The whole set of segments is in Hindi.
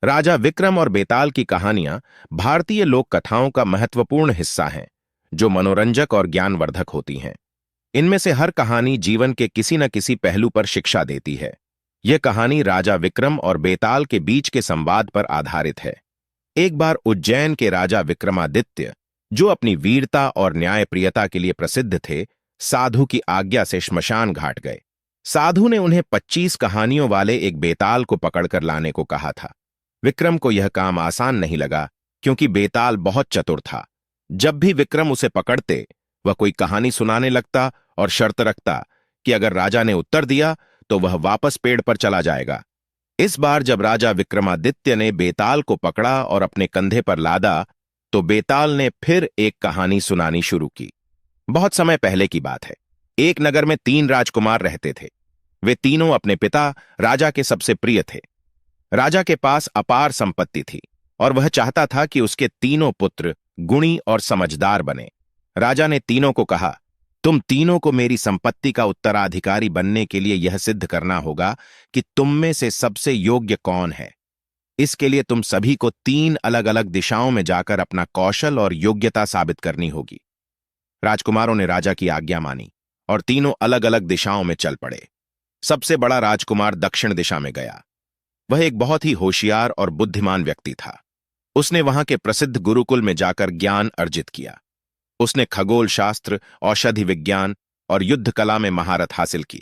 राजा विक्रम और बेताल की कहानियां भारतीय लोक कथाओं का महत्वपूर्ण हिस्सा हैं, जो मनोरंजक और ज्ञानवर्धक होती हैं। इनमें से हर कहानी जीवन के किसी न किसी पहलू पर शिक्षा देती है। यह कहानी राजा विक्रम और बेताल के बीच के संवाद पर आधारित है। एक बार उज्जैन के राजा विक्रमादित्य, जो अपनी वीरता और न्यायप्रियता के लिए प्रसिद्ध थे, साधु की आज्ञा से श्मशान घाट गए। साधु ने उन्हें 25 कहानियों वाले एक बेताल को पकड़कर लाने को कहा था। विक्रम को यह काम आसान नहीं लगा, क्योंकि बेताल बहुत चतुर था। जब भी विक्रम उसे पकड़ते, वह कोई कहानी सुनाने लगता और शर्त रखता कि अगर राजा ने उत्तर दिया तो वह वापस पेड़ पर चला जाएगा। इस बार जब राजा विक्रमादित्य ने बेताल को पकड़ा और अपने कंधे पर लादा, तो बेताल ने फिर एक कहानी सुनानी शुरू की। बहुत समय पहले की बात है। एक नगर में 3 राजकुमार रहते थे। वे तीनों अपने पिता राजा के सबसे प्रिय थे। राजा के पास अपार संपत्ति थी और वह चाहता था कि उसके तीनों पुत्र गुणी और समझदार बने। राजा ने तीनों को कहा, तुम तीनों को मेरी संपत्ति का उत्तराधिकारी बनने के लिए यह सिद्ध करना होगा कि तुम में से सबसे योग्य कौन है। इसके लिए तुम सभी को 3 अलग-अलग दिशाओं में जाकर अपना कौशल और योग्यता साबित करनी होगी। राजकुमारों ने राजा की आज्ञा मानी और तीनों अलग-अलग दिशाओं में चल पड़े। सबसे बड़ा राजकुमार दक्षिण दिशा में गया। वह एक बहुत ही होशियार और बुद्धिमान व्यक्ति था। उसने वहां के प्रसिद्ध गुरुकुल में जाकर ज्ञान अर्जित किया। उसने खगोल शास्त्र, औषधि विज्ञान और युद्ध कला में महारत हासिल की।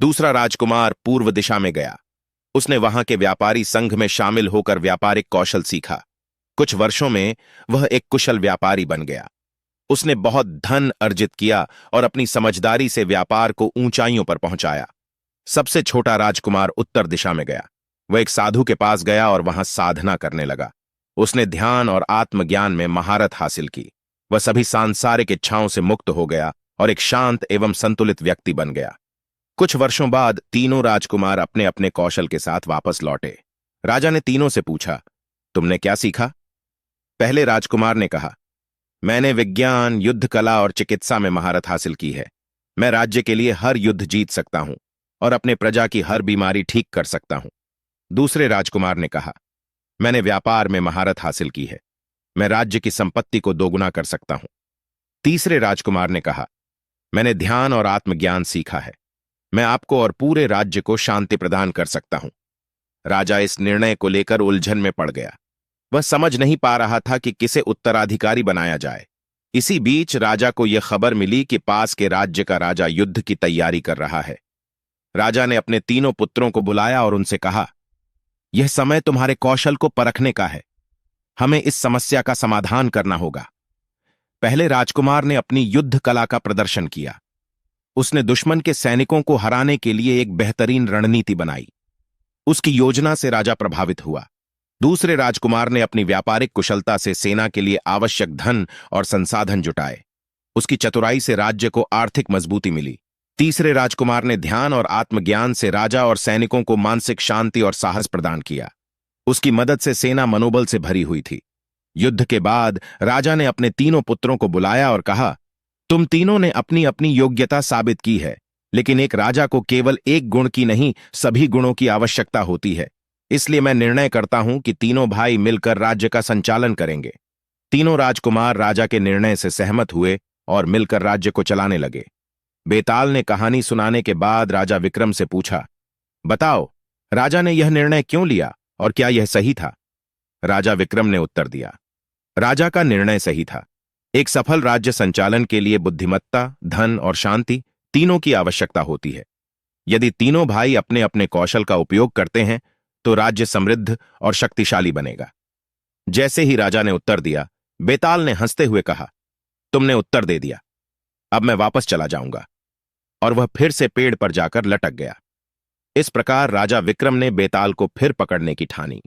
दूसरा राजकुमार पूर्व दिशा में गया। उसने वहां के व्यापारी संघ में शामिल होकर व्यापारिक कौशल सीखा। कुछ वर्षों में वह एक कुशल व्यापारी बन गया। उसने बहुत धन अर्जित किया और अपनी समझदारी से व्यापार को ऊंचाइयों पर पहुंचाया। सबसे छोटा राजकुमार उत्तर दिशा में गया। वह एक साधु के पास गया और वहां साधना करने लगा। उसने ध्यान और आत्मज्ञान में महारत हासिल की। वह सभी सांसारिक इच्छाओं से मुक्त हो गया और एक शांत एवं संतुलित व्यक्ति बन गया। कुछ वर्षों बाद तीनों राजकुमार अपने अपने कौशल के साथ वापस लौटे। राजा ने तीनों से पूछा, तुमने क्या सीखा? पहले राजकुमार ने कहा, मैंने विज्ञान, युद्ध कला और चिकित्सा में महारत हासिल की है। मैं राज्य के लिए हर युद्ध जीत सकता हूं और अपने प्रजा की हर बीमारी ठीक कर सकता हूं। दूसरे राजकुमार ने कहा, मैंने व्यापार में महारत हासिल की है। मैं राज्य की संपत्ति को दोगुना कर सकता हूं। तीसरे राजकुमार ने कहा, मैंने ध्यान और आत्मज्ञान सीखा है। मैं आपको और पूरे राज्य को शांति प्रदान कर सकता हूं। राजा इस निर्णय को लेकर उलझन में पड़ गया। वह समझ नहीं पा रहा था कि किसे उत्तराधिकारी बनाया जाए। इसी बीच राजा को यह खबर मिली कि पास के राज्य का राजा युद्ध की तैयारी कर रहा है। राजा ने अपने तीनों पुत्रों को बुलाया और उनसे कहा, यह समय तुम्हारे कौशल को परखने का है। हमें इस समस्या का समाधान करना होगा। पहले राजकुमार ने अपनी युद्ध कला का प्रदर्शन किया। उसने दुश्मन के सैनिकों को हराने के लिए एक बेहतरीन रणनीति बनाई। उसकी योजना से राजा प्रभावित हुआ। दूसरे राजकुमार ने अपनी व्यापारिक कुशलता से सेना के लिए आवश्यक धन और संसाधन जुटाए। उसकी चतुराई से राज्य को आर्थिक मजबूती मिली। तीसरे राजकुमार ने ध्यान और आत्मज्ञान से राजा और सैनिकों को मानसिक शांति और साहस प्रदान किया। उसकी मदद से सेना मनोबल से भरी हुई थी। युद्ध के बाद राजा ने अपने तीनों पुत्रों को बुलाया और कहा, तुम तीनों ने अपनी अपनी योग्यता साबित की है, लेकिन एक राजा को केवल एक गुण की नहीं, सभी गुणों की आवश्यकता होती है। इसलिए मैं निर्णय करता हूं कि तीनों भाई मिलकर राज्य का संचालन करेंगे। तीनों राजकुमार राजा के निर्णय से सहमत हुए और मिलकर राज्य को चलाने लगे। बेताल ने कहानी सुनाने के बाद राजा विक्रम से पूछा, बताओ, राजा ने यह निर्णय क्यों लिया और क्या यह सही था? राजा विक्रम ने उत्तर दिया, राजा का निर्णय सही था। एक सफल राज्य संचालन के लिए बुद्धिमत्ता, धन और शांति तीनों की आवश्यकता होती है। यदि तीनों भाई अपने अपने कौशल का उपयोग करते हैं तो राज्य समृद्ध और शक्तिशाली बनेगा। जैसे ही राजा ने उत्तर दिया, बेताल ने हंसते हुए कहा, तुमने उत्तर दे दिया। अब मैं वापस चला जाऊंगा। और वह फिर से पेड़ पर जाकर लटक गया। इस प्रकार राजा विक्रम ने बेताल को फिर पकड़ने की ठानी।